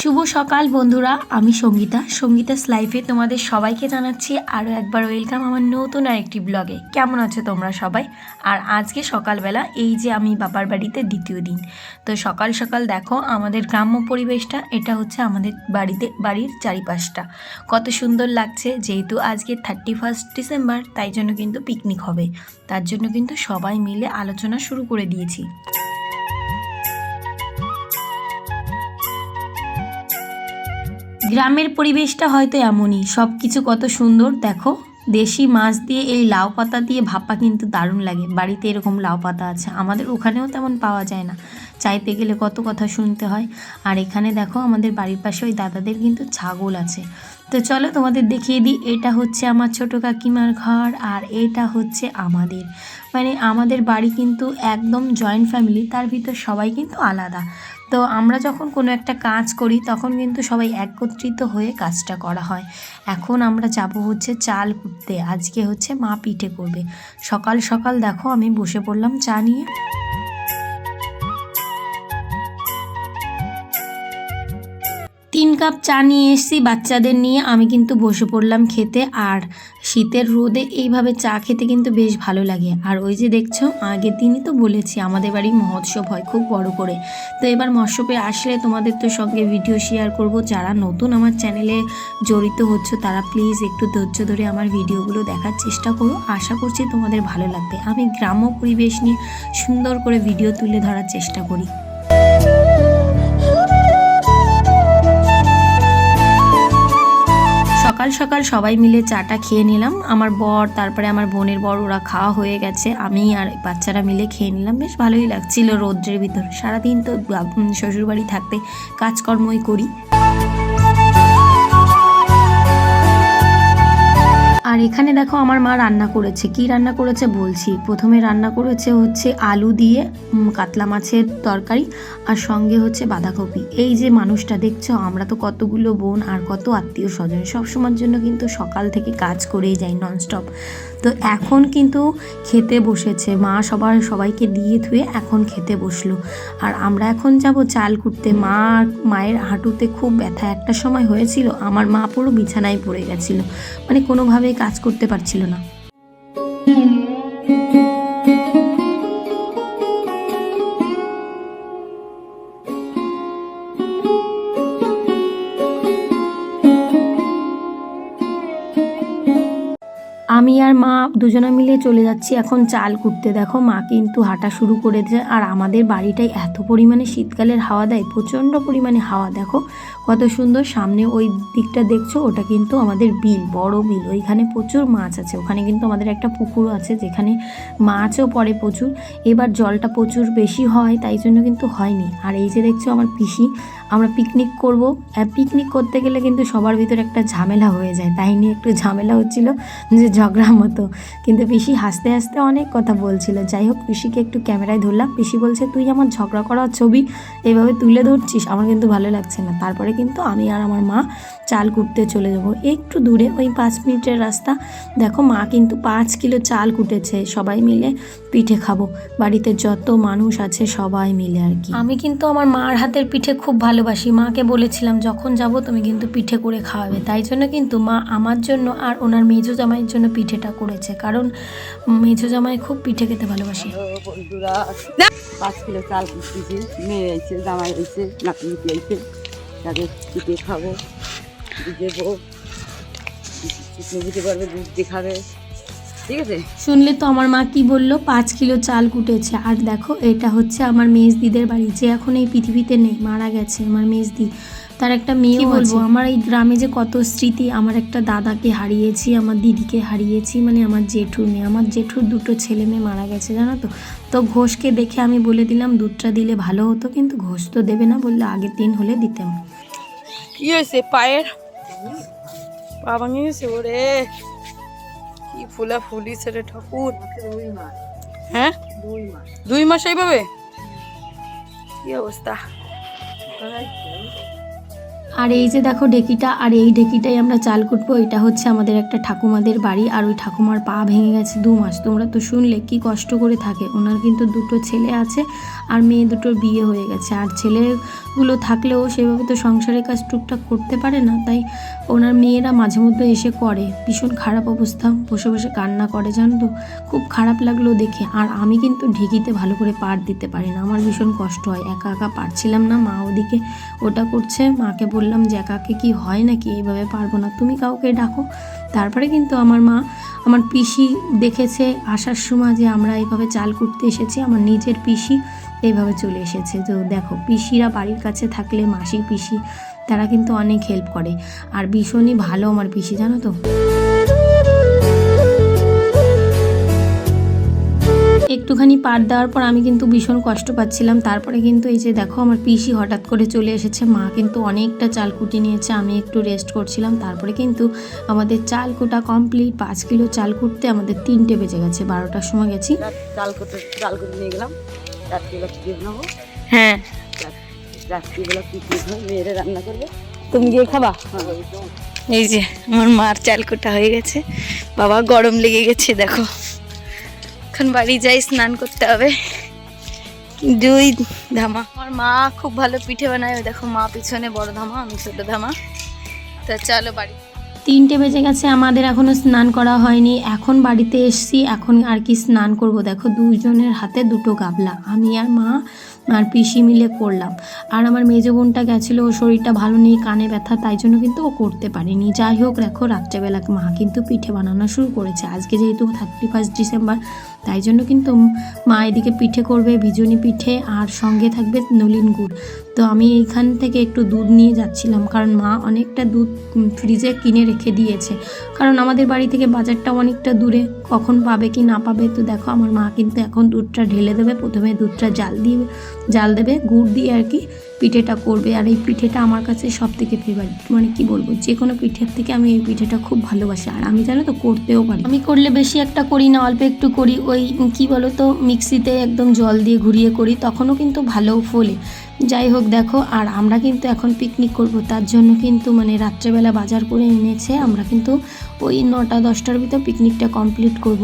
শুভ সকাল বন্ধুরা, আমি সঙ্গীতাস লাইফে তোমাদের সবাইকে জানাচ্ছি আরও একবার ওয়েলকাম আমার নতুন আরেকটি ব্লগে। কেমন আছো তোমরা সবাই? আর আজকে সকালবেলা এই যে আমি বাবার বাড়িতে দ্বিতীয় দিন, তো সকাল সকাল দেখো আমাদের গ্রাম্য পরিবেশটা, এটা হচ্ছে আমাদের বাড়ির চারিপাশটা কত সুন্দর লাগছে। যেহেতু আজকে 31 ডিসেম্বর, তাই জন্য কিন্তু পিকনিক হবে, তার জন্য কিন্তু সবাই মিলে আলোচনা শুরু করে দিয়েছি। গ্রামের পরিবেশটা হয়তো এমনই, সব কিছু কত সুন্দর। দেখো দেশি মাছ দিয়ে এই লাউ পাতা দিয়ে ভাপা কিন্তু দারুণ লাগে। বাড়িতে এরকম লাউ পাতা আছে, আমাদের ওখানেও তেমন পাওয়া যায় না, চাইতে গেলে কত কথা শুনতে হয়। আর এখানে দেখো আমাদের বাড়ির পাশে ওই দাদাদের কিন্তু ছাগল আছে। তো চলো তোমাদের দেখিয়ে দিই, এটা হচ্ছে আমার ছোটো কাকিমার ঘর আর এটা হচ্ছে আমাদের বাড়ি কিন্তু একদম জয়েন্ট ফ্যামিলি, তার ভিতর সবাই কিন্তু আলাদা। তো আমরা যখন কোনো একটা কাজ করি তখন কিন্তু সবাই একত্রিত হয়ে কাজটা করা হয়। এখন আমরা যাব হচ্ছে চাল কুটতে, আজকে হচ্ছে মা পিঠে করবে। সকাল সকাল দেখো আমি বসে পড়লাম চা নিয়ে। 3 কাপ চা নিয়ে এসেছি বাচ্চাদের নিয়ে, আমি কিন্তু বসে পড়লাম খেতে। আর শীতের রোদে এইভাবে চা খেতে কিন্তু বেশ ভালো লাগে। আর ওই যে দেখছো, আগের দিনই তো বলেছি আমাদের বাড়ি মহোৎসব হয় খুব বড় করে। তো এবার মহোৎসবে আসলে তোমাদের তো সঙ্গে ভিডিও শেয়ার করব। যারা নতুন আমার চ্যানেলে জড়িত হচ্ছে তারা প্লিজ একটু ধৈর্য ধরে আমার ভিডিওগুলো দেখার চেষ্টা করো, আশা করছি তোমাদের ভালো লাগবে। আমি গ্রাম্য পরিবেশ নিয়ে সুন্দর করে ভিডিও তুলে ধরার চেষ্টা করি। সকাল সকাল সবাই মিলে চাটা খেয়ে নিলাম, আমার বর, তারপরে আমার বোনের বর, ওরা খাওয়া হয়ে গেছে, আমি আর বাচ্চারা মিলে খেয়ে নিলাম। বেশ ভালোই লাগছিল রৌদ্রের ভিতর, সারাদিন তো শ্বশুরবাড়ি থাকতে কাজকর্মই করি। আর এখানে দেখো আমার মা রান্না করেছে, কি রান্না করেছে বলছি। প্রথমে রান্না করেছে হচ্ছে আলু দিয়ে কাতলা মাছের তরকারি, আর সঙ্গে হচ্ছে বাঁধাকপি। এই যে মানুষটা দেখছো, আমরা তো কতগুলো বোন আর কত আত্মীয় স্বজন, সবসময়ের জন্য কিন্তু সকাল থেকে কাজ করেই যাই ননস্টপ। তো এখন কিন্তু খেতে বসেছে মা, সবাইকে দিয়ে ধুয়ে এখন খেতে বসলো। আর আমরা এখন যাব চাল কুটতে। মায়ের হাঁটুতে খুব ব্যথা একটা সময় হয়েছিল, আমার মা পুরো বিছানায় পড়ে গেছিলো, কোনোভাবেই কাজ করতে পারছিল না। আমি আর মা দুজনে মিলে চলে যাচ্ছি এখন চাল কুটতে। দেখো মা কিন্তু হাঁটা শুরু করেছে। আর আমাদের বাড়িটায় এত পরিমাণে শীতকালের হাওয়া দেয়, প্রচণ্ড পরিমাণে হাওয়া। দেখো কত সুন্দর, সামনে ওই দিকটা দেখছো, ওটা কিন্তু আমাদের বিল, বড় বিল, ওইখানে প্রচুর মাছ আছে। ওখানে কিন্তু আমাদের একটা পুকুরও আছে যেখানে মাছও পড়ে প্রচুর। এবার জলটা প্রচুর বেশি হয়, তাই জন্য কিন্তু হয়নি। আর এই যে দেখছো আমার পিসি, আমরা পিকনিক করব। পিকনিক করতে গেলে কিন্তু সবার ভিতরে একটা ঝামেলা হয়ে যায়, তাই নিয়ে একটু ঝামেলা হচ্ছিল, যে ঝগড়ার মতো। কিন্তু পিসি হাসতে হাসতে অনেক কথা বলছিল। যাই হোক, পিসিকে একটু ক্যামেরায় ধরলাম। পিসি বলছে, তুই আমার ঝগড়া করার ছবি এভাবে তুলে ধরছিস, আমার কিন্তু ভালো লাগছে না। তারপরে কিন্তু আমি আর আমার মা চাল কুটতে চলে যাব, একটু দূরে, ওই 5 মিনিটের রাস্তা। দেখো মা কিন্তু 5 কিলো চাল কুটেছে, সবাই মিলে পিঠে খাবো, বাড়িতে যত মানুষ আছে সবাই মিলে আর কি। আমি কিন্তু আমার মার হাতের পিঠে খুব ভালোবাসি, মাকে বলেছিলাম যখন যাব তুমি কিন্তু পিঠে করে খাওয়াবে। তাই জন্য কিন্তু মা আমার জন্য আর ওনার মেজো জামাইয়ের জন্য পিঠেটা করেছে, কারণ মেজো জামাই খুব পিঠে খেতে ভালোবাসে। 5 কিলো চাল কুটতেছি, মেয়ে আইছে, জামাই আইছে, নাতি আইছে, তাদের পিঠে খাবো, দেবো, দিতে পারবে, দুধ দিয়ে খাবে, ঠিক আছে। শুনলে তো আমার মা কি বললো, 5 কিলো চাল কুটেছে। আর দেখো এটা হচ্ছে আমার মেজদিদের বাড়ি, যে এখন এই পৃথিবীতে নেই, মারা গেছে আমার মেজদি। তার একটা মেয়ে, বলবো আমার এই গ্রামে যে কত স্মৃতি। আমার একটা দাদাকে হারিয়েছি, আমার দিদিকে হারিয়েছি, আমার জেঠুর মেয়ে, আমার জেঠুর 2 ছেলে মেয়ে মারা গেছে, জানো তো। তো ঘোষকে দেখে আমি বলে দিলাম দুধটা দিলে ভালো হতো, কিন্তু ঘোষ তো দেবে না, বললে আগের দিন হলে দিতাম। কি হয়েছে পায়ের? পা ভাঙে গেছে ওরে, কি ফুলা ফুলিছে রে ঠাকুর। হ্যাঁ 2 মাস এইভাবে, কি অবস্থা। আর এই যে দেখো ঢেকিটা, আর এই ঢেকিটাই আমরা চাল কুটবো। এটা হচ্ছে আমাদের একটা ঠাকুমাদের বাড়ি, আর ওই ঠাকুমার পা ভেঙে গেছে 2 মাস। তোমরা তো শুনলে কি কষ্ট করে থাকে। ওনার কিন্তু 2টো ছেলে আছে আর মেয়ে 2টোর বিয়ে হয়ে গেছে। আর ছেলেগুলো থাকলেও সেভাবে তো সংসারের কাজ টুকটাক করতে পারে না, তাই ওনার মেয়েরা মাঝে মধ্যে এসে করে। ভীষণ খারাপ অবস্থা, বসে বসে কান্না করে, জানো তো। খুব খারাপ লাগলো দেখে। আর আমি কিন্তু ঢেকিতে ভালো করে পার দিতে পারি না, আমার ভীষণ কষ্ট হয়। একা একা পারছিলাম না, মা ওদিকে ওটা করছে। মাকে বললাম যে একাকে কি হয় নাকি, এইভাবে পারবো না, তুমি কাউকে ডাকো। তারপরে কিন্তু আমার মা, আমার পিসি দেখেছে আসার সময় যে আমরা এইভাবে চাল কুটতে এসেছি। আমার নিজের পিসি এইভাবে চলে এসেছে। তো দেখো, পিসিরা বাড়ির কাছে থাকলে, মাসি পিসি, তারা কিন্তু অনেক হেল্প করে। আর ভীষণই ভালো আমার পিসি, জানো তো। একটুখানি পার দেওয়ার পর আমি কিন্তু ভীষণ কষ্ট পাচ্ছিলাম। তারপরে কিন্তু এই যে দেখো, আমার পিসি হঠাৎ করে চলে এসেছে। মা কিন্তু অনেকটা চাল কুটি নিয়েছে, আমি একটু রেস্ট করছিলাম। তারপরে কিন্তু আমাদের চাল কুটা কমপ্লিট। 5 কিলো চাল কুটতে আমাদের 3টে বেজে গেছে, 12টার সময় গেছি। চাল কুটে নিয়ে গেলাম, রাত্রিবেলা কুটিয়ে নেবো। হ্যাঁ, রাত্রিবেলা কুটিয়ে মেয়েরা রান্না করবে। তুমি গিয়ে খাবা? এই যে আমার মার চাল কুটা হয়ে গেছে। বাবা গরম লেগে গেছে, দেখো। এখন বাড়ি যাই, স্নান করতে হবে। 2 ধামা। আমার মা খুব ভালো পিঠে বানায়। ওই দেখো, মা পিছনে বড় ধামা, আমি ছোট ধামা। তা চলো বাড়ি। 3টে বেজে গেছে, আমাদের এখনো স্নান করা হয়নি। এখন বাড়িতে এসছি, এখন আর কি স্নান করব। দেখো, 2জনের হাতে 2টো গাবলা, আমি আর মা আর পিসি মিলে করলাম। আর আমার মেজো বোনটা গেছিলো, ওর শরীরটা ভালো নেই, কানে ব্যথা, তাই জন্য কিন্তু ও করতে পারেনি। যাই হোক, দেখো রাত্রেবেলা মা কিন্তু পিঠে বানানো শুরু করেছে। আজকে যেহেতু 31 ডিসেম্বর, তাই জন্য কিন্তু মা এদিকে পিঠে করবে, ভিজনি পিঠে, আর সঙ্গে থাকবে নলিন গুড়। তো আমি এইখান থেকে একটু দুধ নিয়ে যাচ্ছিলাম, কারণ মা অনেকটা দুধ ফ্রিজে কিনে রেখে দিয়েছে। কারণ আমাদের বাড়ি থেকে বাজারটা অনেকটা দূরে, কখন পাবে কি না পাবে। তো দেখো, আমার মা কিন্তু এখন দুধটা ঢেলে দেবে। প্রথমে দুধটা জাল দেবে, গুড় দিয়ে আর কি পিঠেটা করবে। আর এই পিঠেটা আমার কাছে সব থেকে ফেভারিট, মানে কি বলবো, যে কোনো পিঠের থেকে আমি এই পিঠেটা খুব ভালোবাসি। আর আমি জানো তো করতেও পারি। আমি করলে বেশি একটা করি না, অল্প একটু করি। ওই কি বলো তো, মিক্সিতে একদম জল দিয়ে ঘুরিয়ে করি, তখনও কিন্তু ভালো ফোলে। যাই হোক, দেখো, আর আমরা কিন্তু এখন পিকনিক করব। তার জন্য কিন্তু মানে রাত্রেবেলা বাজার করে এনেছে। আমরা কিন্তু ওই 9টা-10টার ভিতর পিকনিকটা কমপ্লিট করব।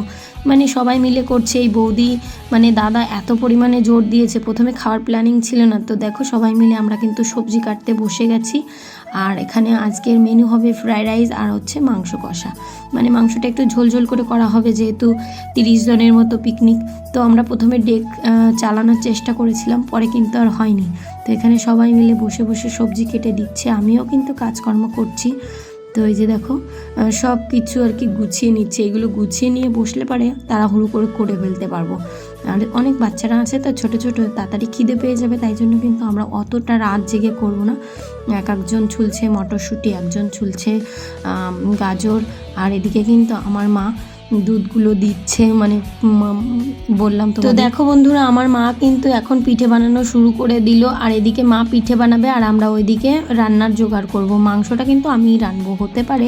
মানে সবাই মিলে করছে। এই বৌদি মানে দাদা এত পরিমাণে জোর দিয়েছে, প্রথমে খাওয়ার প্ল্যানিং ছিল না। তো দেখো, সবাই মিলে আমরা কিন্তু সবজি কাটতে বসে গেছি। আর এখানে আজকের মেনু হবে ফ্রাইড রাইস আর হচ্ছে মাংস কষা। মানে মাংসটা একটু ঝোলঝোল করে করা হবে, যেহেতু 30 জনের মতো পিকনিক। তো আমরা প্রথমে ডেক চালানোর চেষ্টা করেছিলাম, পরে কিন্তু আর হয়নি। তো এখানে সবাই মিলে বসে বসে সবজি কেটে দিচ্ছে, আমিও কিন্তু কাজকর্ম করছি। তো এই যে দেখো, সব কিছু আর কি গুছিয়ে নিচ্ছে। এগুলো গুছিয়ে নিয়ে বসলে পারে তাড়াহুড়ো করে ফেলতে পারবো। আর অনেক বাচ্চারা আছে তো, ছোটো ছোটো, তাড়াতাড়ি খিদে পেয়ে যাবে। তাই জন্য কিন্তু আমরা অতটা রাত জেগে করবো না। একজন ছুলছে মটরশুঁটি, একজন ছুলছে গাজর, আর এদিকে কিন্তু আমার মা দুধগুলো দিচ্ছে, মানে বললাম তো। দেখো বন্ধুরা, আমার মা কিন্তু এখন পিঠে বানানো শুরু করে দিল। আর এদিকে মা পিঠে বানাবে, আর আমরা ওইদিকে রান্নার জোগাড় করব। মাংসটা কিন্তু আমিই রান্নাবো। হতে পারে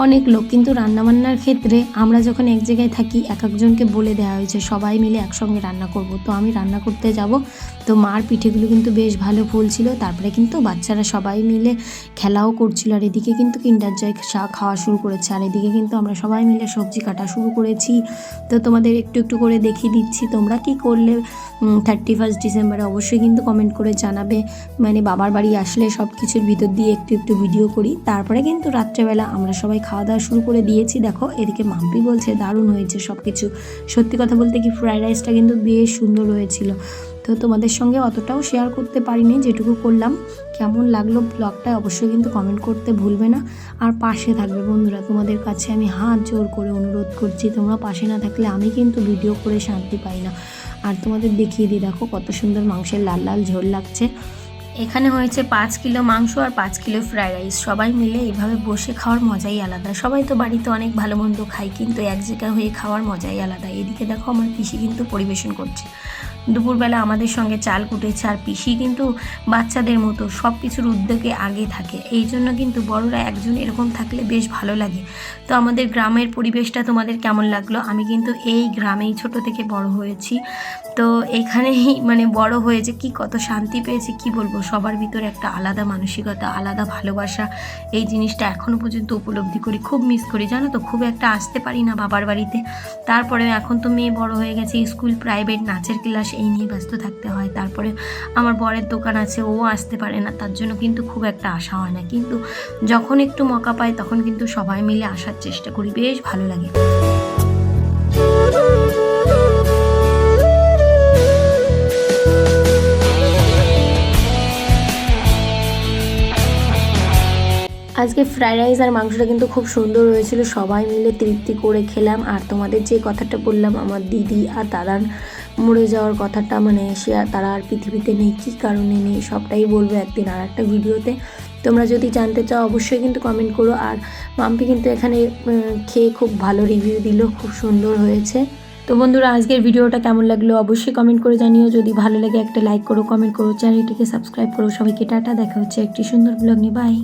অনেক লোক, কিন্তু রান্নাবান্নার ক্ষেত্রে আমরা যখন এক জায়গায় থাকি, এক একজনকে বলে দেওয়া হয়েছে সবাই মিলে একসঙ্গে রান্না করব। তো আমি রান্না করতে যাব। তো মার পিঠেগুলো কিন্তু বেশ ভালো ফুলছিল। তারপরে কিন্তু বাচ্চারা সবাই মিলে খেলাও করছিল। আর এদিকে কিন্তু কিন্ডার জয় খাওয়া শুরু করেছে। আর এদিকে কিন্তু আমরা সবাই মিলে সবজি কাটা শুরু করেছি। তো তোমাদের একটু একটু করে দেখিয়ে দিচ্ছি, তোমরা কি করলে 31 ডিসেম্বরে অবশ্যই কিন্তু কমেন্ট করে জানাবে। মানে বাবার বাড়ি আসলে সব কিছুর ভিতর দিয়ে একটু একটু ভিডিও করি। তারপরে কিন্তু রাত্রেবেলা আমরা সবাই খাওয়া দাওয়া শুরু করে দিয়েছি। দেখো, এদিকে মাম্পি বলছে দারুণ হয়েছে সব কিছু। সত্যি কথা বলতে কি, ফ্রাইড রাইসটা কিন্তু বেশ সুন্দর হয়েছিল। তো তোমাদের সঙ্গে অতটাও শেয়ার করতে পারিনি, যেটুকু করলাম। কেমন লাগলো ব্লগটা অবশ্যই কিন্তু কমেন্ট করতে ভুলবে না। আর পাশে থাকবে বন্ধুরা, তোমাদের কাছে আমি হাত জোর করে অনুরোধ করছি। তোমরা পাশে না থাকলে আমি কিন্তু ভিডিও করে শান্তি পাই না। আর তোমাদের দেখিয়ে দিই, দেখো কত সুন্দর মাংসের লাল লাল ঝোল লাগছে। এখানে হয়েছে 5 কিলো মাংস আর 5 কিলো ফ্রাইড রাইস। সবাই মিলে এইভাবে বসে খাওয়ার মজাই আলাদা। সবাই তো বাড়িতে অনেক ভালো মন্দ খাই, কিন্তু এক জায়গায় হয়ে খাওয়ার মজাই আলাদা। এদিকে দেখো, আমার পিসি কিন্তু পরিবেশন করছে। দুপুরবেলা আমাদের সঙ্গে চাল কুটেছে। আর পিসি কিন্তু বাচ্চাদের মতো সব কিছুর উদ্যোগে আগে থাকে, এই জন্য কিন্তু বড়রা একজন এরকম থাকলে বেশ ভালো লাগে। তো আমাদের গ্রামের পরিবেশটা তোমাদের কেমন লাগলো? আমি কিন্তু এই গ্রামেই ছোট থেকে বড় হয়েছি, তো এখানেই মানে বড় হয়েছে কি কত শান্তি পেয়েছি কি বলবো। সবার ভিতরে একটা আলাদা মানসিকতা, আলাদা ভালোবাসা, এই জিনিসটা এখনও পর্যন্ত উপলব্ধি করি। খুব মিস করি জানো তো, খুব একটা আসতে পারি না বাবার বাড়িতে। তারপরে এখন তো মেয়ে বড় হয়ে গেছে, স্কুল, প্রাইভেট, নাচের ক্লাস, এই নিয়ে ব্যস্ত থাকতে হয়। তারপরে আমার বরের দোকান আছে, ও আসতে পারে না, তার জন্য কিন্তু খুব একটা আসা হয় না। কিন্তু যখন একটু মৌকা পাই তখন কিন্তু সবাই মিলে আসার চেষ্টা করি, বেশ ভালো লাগে। আজকে ফ্রাইড রাইস আর মাংসটা কিন্তু খুব সুন্দর হয়েছিল, সবাই মিলে তৃপ্তি করে খেলাম। আর তোমাদের যে কথাটা বললাম আমার দিদি আর দাদার মরে যাওয়ার কথাটা, মানে সে তারা আর পৃথিবীতে নেই, কী কারণে নেই সবটাই বলবো একদিন আর একটা ভিডিওতে। তোমরা যদি জানতে চাও অবশ্যই কিন্তু কমেন্ট করো। আর মাম্পি কিন্তু এখানে খেয়ে খুব ভালো রিভিউ দিল, খুব সুন্দর হয়েছে। তো বন্ধুরা, আজকের ভিডিওটা কেমন লাগলো অবশ্যই কমেন্ট করে জানিও। যদি ভালো লাগে একটা লাইক করো, কমেন্ট করো, চ্যানেলটিকে সাবস্ক্রাইব করো। সবাইকে টাটা, দেখা হচ্ছে একটি সুন্দর ব্লগ নিয়ে, বাই।